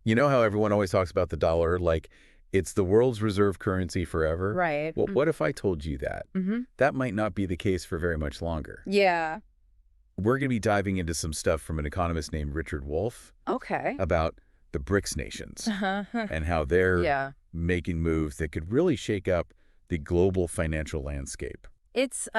You know how everyone always talks about the dollar, like it's the world's reserve currency forever? Right. Well, what if I told you that? That might not be the case for very much longer. Yeah. We're going to be diving into some stuff from an economist named Richard Wolff Okay. about the BRICS nations and how they're Yeah. making moves that could really shake up the global financial landscape. It's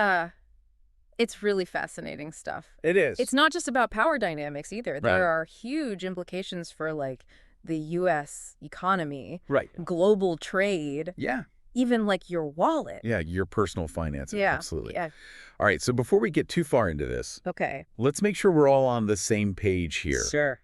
really fascinating stuff. It is. It's not just about power dynamics either. Right. There are huge implications for like the U.S. economy, Right. global trade, Yeah. even like your wallet. Yeah, your personal finances. Yeah. Absolutely. Yeah. All right, so before we get too far into this, Okay. let's make sure we're all on the same page here Sure.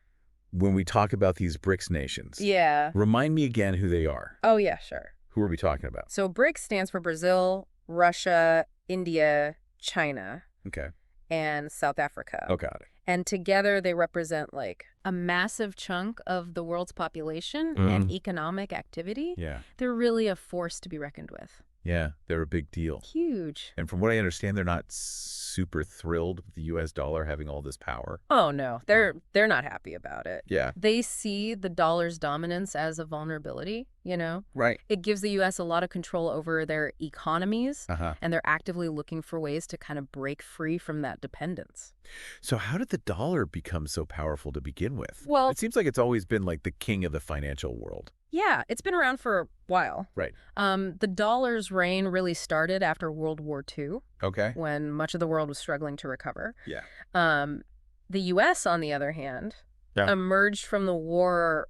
when we talk about these BRICS nations. Yeah. Remind me again who they are. Oh, yeah, sure. Who are we talking about? So BRICS stands for Brazil, Russia, India, China, Okay. and South Africa. Oh, got it. And together they represent like a massive chunk of the world's population and economic activity. Yeah. They're really a force to be reckoned with. Yeah, they're a big deal. Huge. And from what I understand, they're not super thrilled with the U.S. dollar having all this power. Oh, no. They're not happy about it. Yeah. They see the dollar's dominance as a vulnerability, you know? Right. It gives the U.S. a lot of control over their economies, and they're actively looking for ways to kind of break free from that dependence. So how did the dollar become so powerful to begin with? Well, it seems like it's always been like the king of the financial world. Yeah, it's been around for a while. Right. The dollar's reign really started after World War II, Okay. when much of the world was struggling to recover. Yeah. The U.S., on the other hand, emerged from the war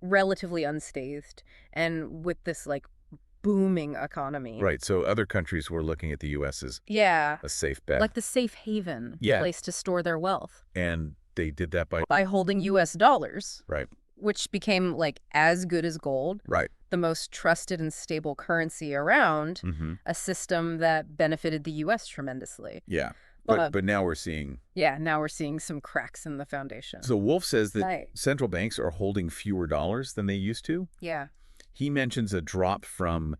relatively unscathed and with this, like, booming economy. Right. So other countries were looking at the U.S. as Yeah. a safe bet. Like the safe haven Yeah. place to store their wealth. And they did that By holding U.S. dollars. Right. Which became, like, as good as gold. Right. The most trusted and stable currency around, a system that benefited the U.S. tremendously. Yeah. But now we're seeing... Yeah, now we're seeing some cracks in the foundation. So Wolff says that Right. central banks are holding fewer dollars than they used to. Yeah. He mentions a drop from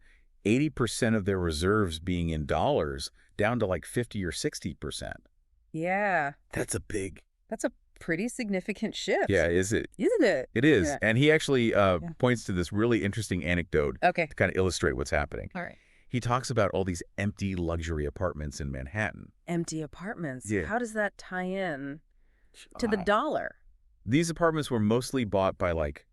80% of their reserves being in dollars down to like 50 or 60%. Yeah. That's a pretty significant shift. Yeah, is it? Isn't it? It is. Yeah. And he actually points to this really interesting anecdote Okay. to kind of illustrate what's happening. All right. He talks about all these empty luxury apartments in Manhattan. Empty apartments. Yeah. How does that tie in to the dollar? These apartments were mostly bought by like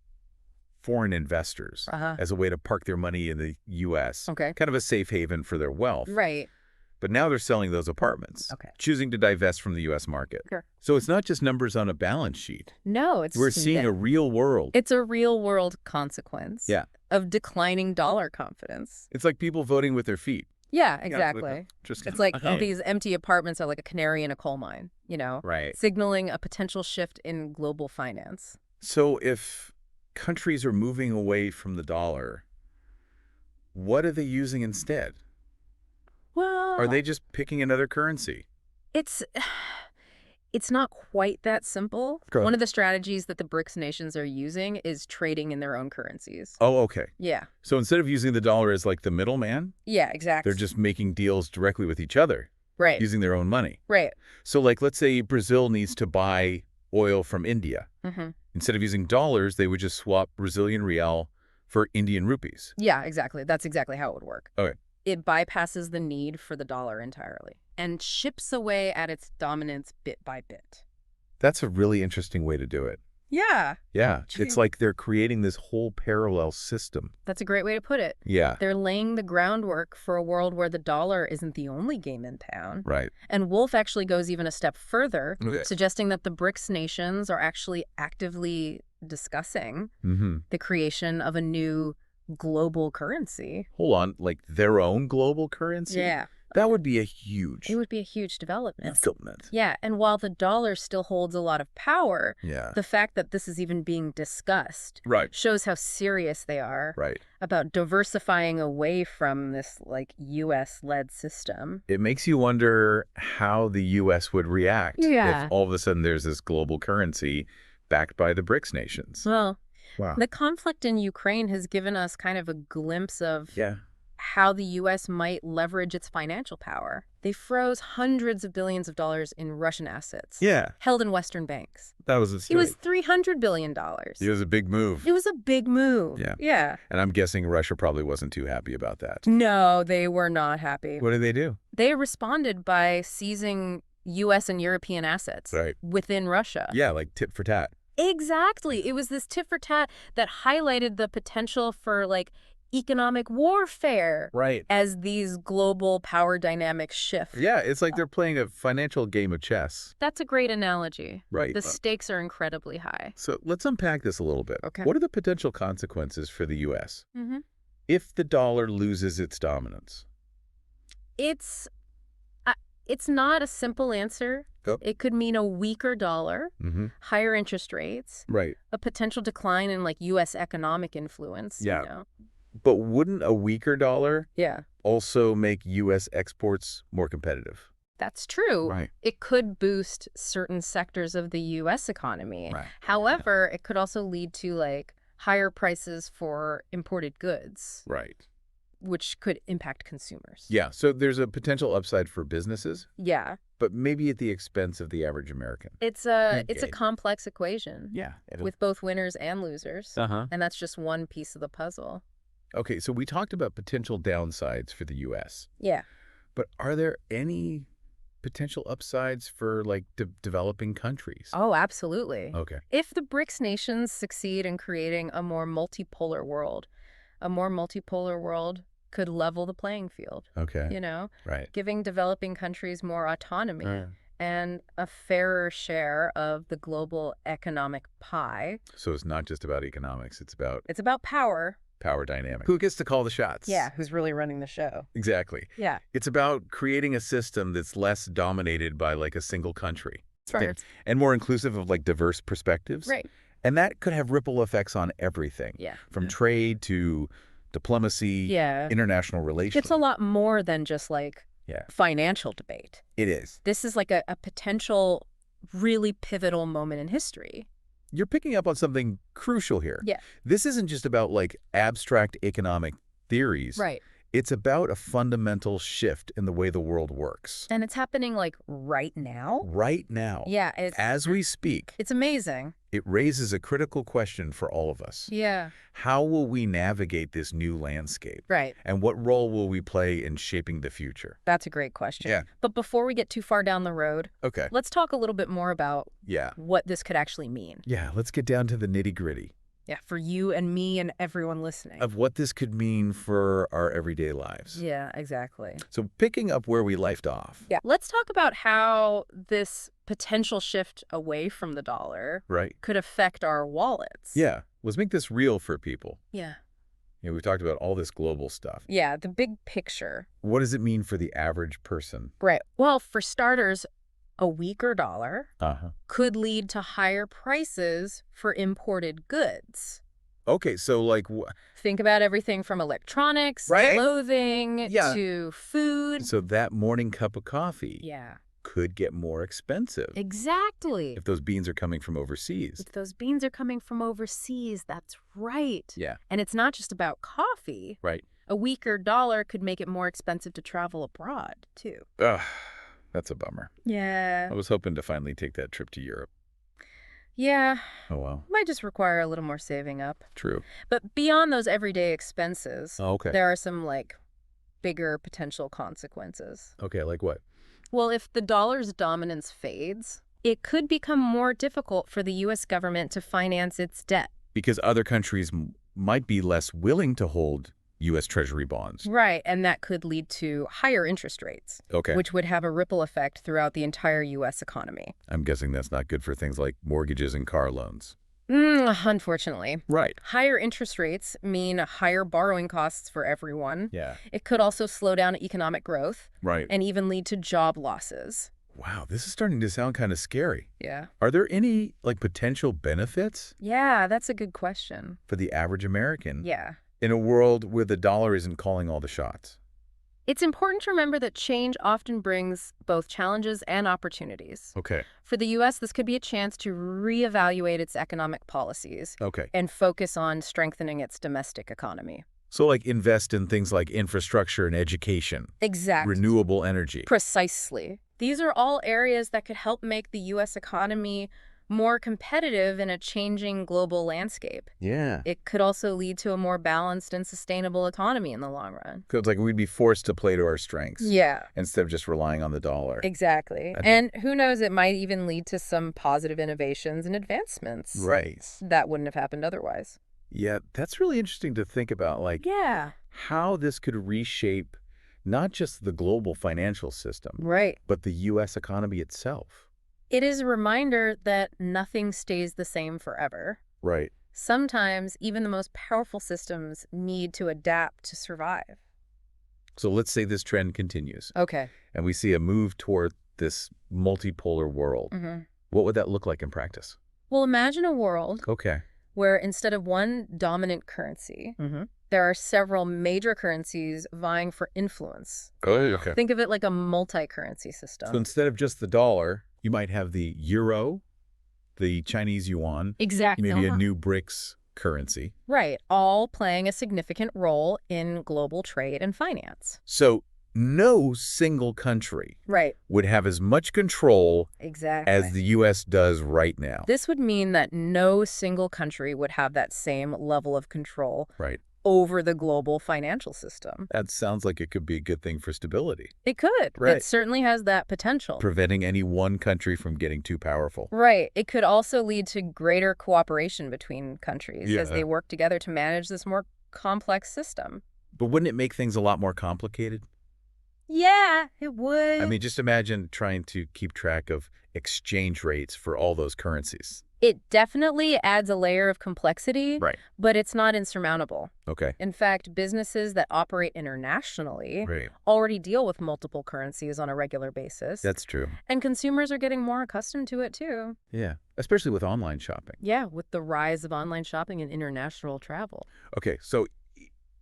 foreign investors as a way to park their money in the U.S. Okay. Kind of a safe haven for their wealth. Right. But now they're selling those apartments, choosing to divest from the U.S. market. Sure. So it's not just numbers on a balance sheet. No, We're seeing a real world. It's a real world consequence of declining dollar confidence. It's like people voting with their feet. Yeah, exactly. It's like these empty apartments are like a canary in a coal mine, you know, right, signaling a potential shift in global finance. So if countries are moving away from the dollar, what are they using instead? Well, are they just picking another currency? It's not quite that simple. One of the strategies that the BRICS nations are using is trading in their own currencies. Oh, okay. Yeah. So instead of using the dollar as like the middleman, yeah, exactly. They're just making deals directly with each other. Right. Using their own money. Right. So like, let's say Brazil needs to buy oil from India. Instead of using dollars, they would just swap Brazilian real for Indian rupees. Yeah, exactly. That's exactly how it would work. Okay. It bypasses the need for the dollar entirely and chips away at its dominance bit by bit. That's a really interesting way to do it. Yeah. Yeah. It's like they're creating this whole parallel system. That's a great way to put it. Yeah. They're laying the groundwork for a world where the dollar isn't the only game in town. Right. And Wolff actually goes even a step further, suggesting that the BRICS nations are actually actively discussing the creation of a new global currency. Hold on, like their own global currency? Yeah. That would be a huge... It would be a huge development. Fulfillment. Yeah, and while the dollar still holds a lot of power, yeah, the fact that this is even being discussed shows how serious they are about diversifying away from this, like, U.S.-led system. It makes you wonder how the U.S. would react if all of a sudden there's this global currency backed by the BRICS nations. Well, the conflict in Ukraine has given us kind of a glimpse of how the U.S. might leverage its financial power. They froze hundreds of billions of dollars in Russian assets. Yeah. Held in Western banks. That was a It was $300 billion. It was a big move. It was a big move. Yeah. Yeah. And I'm guessing Russia probably wasn't too happy about that. No, they were not happy. What did they do? They responded by seizing U.S. and European assets within Russia. Yeah, like tit for tat. Exactly. It was this tit for tat that highlighted the potential for, like, economic warfare as these global power dynamics shift. Yeah, it's like they're playing a financial game of chess. That's a great analogy. Right. The stakes are incredibly high. So let's unpack this a little bit. Okay. What are the potential consequences for the U.S. if the dollar loses its dominance? It's not a simple answer. It could mean a weaker dollar, higher interest rates, a potential decline in, like, U.S. economic influence. Yeah. You know? But wouldn't a weaker dollar also make U.S. exports more competitive? That's true. Right. It could boost certain sectors of the U.S. economy. Right. However, it could also lead to, like, higher prices for imported goods. Right. Which could impact consumers. Yeah, so there's a potential upside for businesses. Yeah. But maybe at the expense of the average American. It's a complex equation. Yeah. With both winners and losers. And that's just one piece of the puzzle. Okay, so we talked about potential downsides for the U.S. Yeah. But are there any potential upsides for, like, developing countries? Oh, absolutely. Okay. If the BRICS nations succeed in creating a more multipolar world could level the playing field. Okay. You know? Right. Giving developing countries more autonomy and a fairer share of the global economic pie. So it's not just about economics. It's about power. Power dynamic. Who gets to call the shots? Yeah, who's really running the show. Exactly. Yeah. It's about creating a system that's less dominated by, like, a single country. Right. And more inclusive of, like, diverse perspectives. Right. And that could have ripple effects on everything. Yeah. From trade to diplomacy, international relations. It's a lot more than just, like, financial debate. It is. This is like a potential really pivotal moment in history. You're picking up on something crucial here. Yeah. This isn't just about, like, abstract economic theories. Right. It's about a fundamental shift in the way the world works. And it's happening, like, right now? Right now. Yeah. As we speak. It's amazing. It raises a critical question for all of us. Yeah. How will we navigate this new landscape? Right. And what role will we play in shaping the future? That's a great question. Yeah. But before we get too far down the road, let's talk a little bit more about what this could actually mean. Yeah, let's get down to the nitty-gritty. Yeah, for you and me and everyone listening. Of what this could mean for our everyday lives. Yeah, exactly. So picking up where we left off. Yeah, let's talk about how this potential shift away from the dollar could affect our wallets. Yeah, let's make this real for people. Yeah. You know, we've talked about all this global stuff. Yeah, the big picture. What does it mean for the average person? Right. Well, for starters, a weaker dollar could lead to higher prices for imported goods. Okay, so, like... Think about everything from electronics, clothing, to food. So that morning cup of coffee could get more expensive. Exactly. If those beans are coming from overseas. If those beans are coming from overseas, that's right. Yeah. And it's not just about coffee. Right. A weaker dollar could make it more expensive to travel abroad, too. Ugh. That's a bummer. Yeah. I was hoping to finally take that trip to Europe. Yeah. Oh, well. Might just require a little more saving up. True. But beyond those everyday expenses, there are some, like, bigger potential consequences. Okay, like what? Well, if the dollar's dominance fades, it could become more difficult for the U.S. government to finance its debt. Because other countries might be less willing to hold U.S. Treasury bonds. Right, and that could lead to higher interest rates, which would have a ripple effect throughout the entire U.S. economy. I'm guessing that's not good for things like mortgages and car loans. Unfortunately. Right. Higher interest rates mean higher borrowing costs for everyone. Yeah. It could also slow down economic growth. Right. And even lead to job losses. Wow, this is starting to sound kind of scary. Yeah. Are there any, like, potential benefits? Yeah, that's a good question. For the average American? Yeah. In a world where the dollar isn't calling all the shots? It's important to remember that change often brings both challenges and opportunities. Okay. For the U.S., this could be a chance to reevaluate its economic policies. Okay. And focus on strengthening its domestic economy. So like invest in things like infrastructure and education. Exactly. Renewable energy. Precisely. These are all areas that could help make the U.S. economy more competitive in a changing global landscape. Yeah. It could also lead to a more balanced and sustainable economy in the long run. Because like we'd be forced to play to our strengths. Yeah. Instead of just relying on the dollar. Exactly. And who knows, it might even lead to some positive innovations and advancements. Right. That wouldn't have happened otherwise. Yeah, that's really interesting to think about, like, how this could reshape not just the global financial system, right, but the U.S. economy itself. It is a reminder that nothing stays the same forever. Right. Sometimes even the most powerful systems need to adapt to survive. So let's say this trend continues. Okay. And we see a move toward this multipolar world. What would that look like in practice? Well, imagine a world where instead of one dominant currency, there are several major currencies vying for influence. Oh, okay. Think of it like a multi-currency system. So instead of just the dollar, you might have the euro, the Chinese yuan. Exactly. Maybe a new BRICS currency. Right. All playing a significant role in global trade and finance. So no single country right. would have as much control exactly. as the U.S. does right now. This would mean that no single country would have that same level of control over the global financial system. That sounds like it could be a good thing for stability. It could. Right. It certainly has that potential. Preventing any one country from getting too powerful. Right. It could also lead to greater cooperation between countries as they work together to manage this more complex system. But wouldn't it make things a lot more complicated? Yeah, it would. I mean, just imagine trying to keep track of exchange rates for all those currencies. It definitely adds a layer of complexity, but it's not insurmountable. Okay. In fact, businesses that operate internationally already deal with multiple currencies on a regular basis. That's true. And consumers are getting more accustomed to it, too. Yeah, especially with online shopping. Yeah, with the rise of online shopping and international travel. Okay, so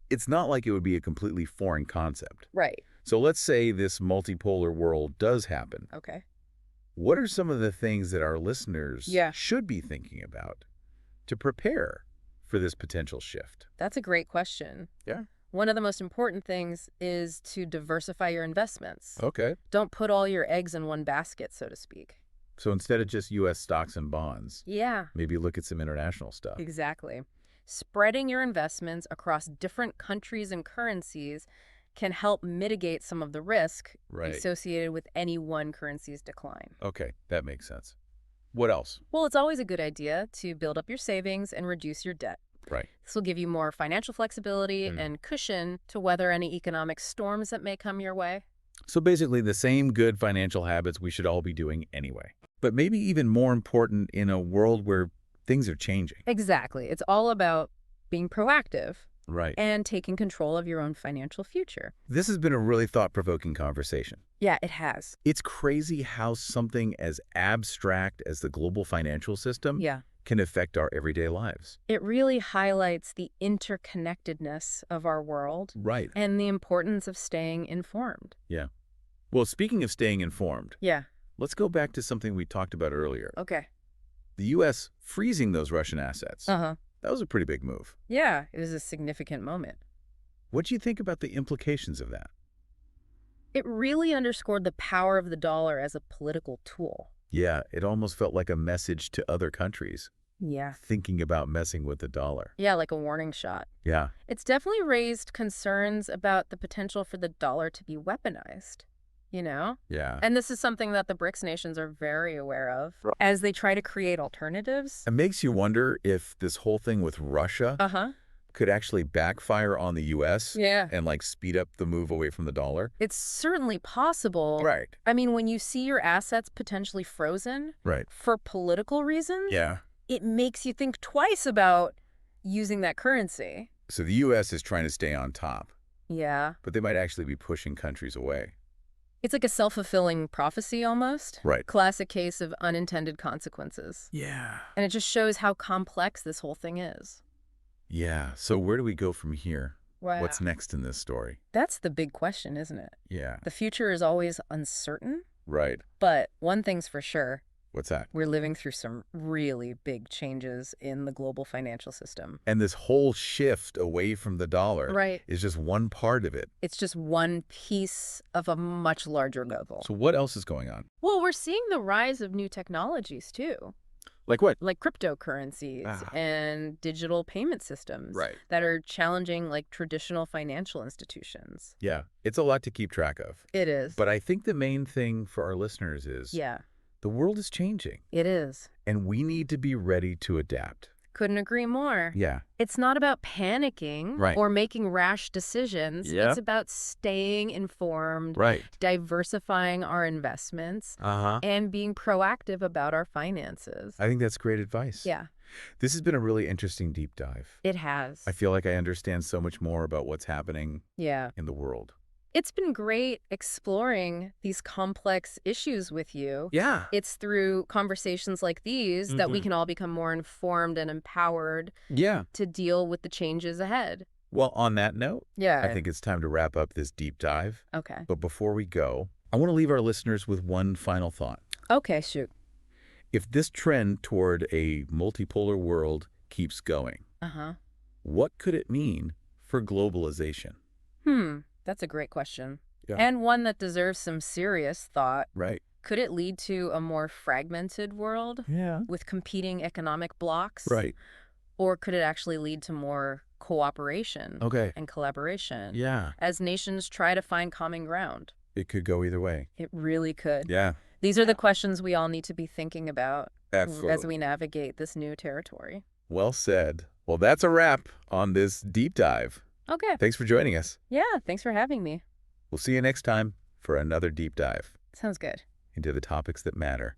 it's not like it would be a completely foreign concept. Right. So let's say this multipolar world does happen. Okay. What are some of the things that our listeners should be thinking about to prepare for this potential shift? That's a great question. Yeah. One of the most important things is to diversify your investments. Okay. Don't put all your eggs in one basket, so to speak. So instead of just U.S. stocks and bonds, maybe look at some international stuff. Exactly. Spreading your investments across different countries and currencies can help mitigate some of the risk associated with any one currency's decline. Okay, that makes sense. What else? Well, it's always a good idea to build up your savings and reduce your debt. Right. This will give you more financial flexibility and cushion to weather any economic storms that may come your way. So basically the same good financial habits we should all be doing anyway. But maybe even more important in a world where things are changing. Exactly. It's all about being proactive. Right. And taking control of your own financial future. This has been a really thought-provoking conversation. Yeah, it has. It's crazy how something as abstract as the global financial system can affect our everyday lives. It really highlights the interconnectedness of our world. Right. And the importance of staying informed. Yeah. Well, speaking of staying informed, let's go back to something we talked about earlier. Okay. The U.S. freezing those Russian assets. That was a pretty big move. Yeah, it was a significant moment. What do you think about the implications of that? It really underscored the power of the dollar as a political tool. Yeah, it almost felt like a message to other countries. Yeah. Thinking about messing with the dollar. Yeah, like a warning shot. Yeah. It's definitely raised concerns about the potential for the dollar to be weaponized. You know? Yeah. And this is something that the BRICS nations are very aware of as they try to create alternatives. It makes you wonder if this whole thing with Russia could actually backfire on the U.S. and like speed up the move away from the dollar. It's certainly possible. Right. I mean, when you see your assets potentially frozen for political reasons, it makes you think twice about using that currency. So the U.S. is trying to stay on top. Yeah. But they might actually be pushing countries away. It's like a self-fulfilling prophecy almost. Right. Classic case of unintended consequences. Yeah. And it just shows how complex this whole thing is. Yeah. So where do we go from here? Wow. What's next in this story? That's the big question, isn't it? Yeah. The future is always uncertain. Right. But one thing's for sure, What's that? We're living through some really big changes in the global financial system. And this whole shift away from the dollar Right. is just one part of it. It's just one piece of a much larger puzzle. So what else is going on? Well, we're seeing the rise of new technologies, too. Like what? Like cryptocurrencies and digital payment systems that are challenging like traditional financial institutions. Yeah, it's a lot to keep track of. It is. But I think the main thing for our listeners is the world is changing. It is. And we need to be ready to adapt. Couldn't agree more. Yeah. It's not about panicking or making rash decisions. It's about staying informed, diversifying our investments, and being proactive about our finances. I think that's great advice. Yeah. This has been a really interesting deep dive. It has. I feel like I understand so much more about what's happening in the world. It's been great exploring these complex issues with you. Yeah. It's through conversations like these that we can all become more informed and empowered to deal with the changes ahead. Well, on that note, I think it's time to wrap up this deep dive. Okay. But before we go, I want to leave our listeners with one final thought. Okay, shoot. If this trend toward a multipolar world keeps going, what could it mean for globalization? That's a great question. Yeah. And one that deserves some serious thought. Right. Could it lead to a more fragmented world? Yeah. With competing economic blocks? Right. Or could it actually lead to more cooperation and collaboration? Yeah. As nations try to find common ground? It could go either way. It really could. Yeah. These are the questions we all need to be thinking about as we navigate this new territory. Well said. Well, that's a wrap on this deep dive. Okay. Thanks for joining us. Yeah, thanks for having me. We'll see you next time for another deep dive. Sounds good. Into the topics that matter.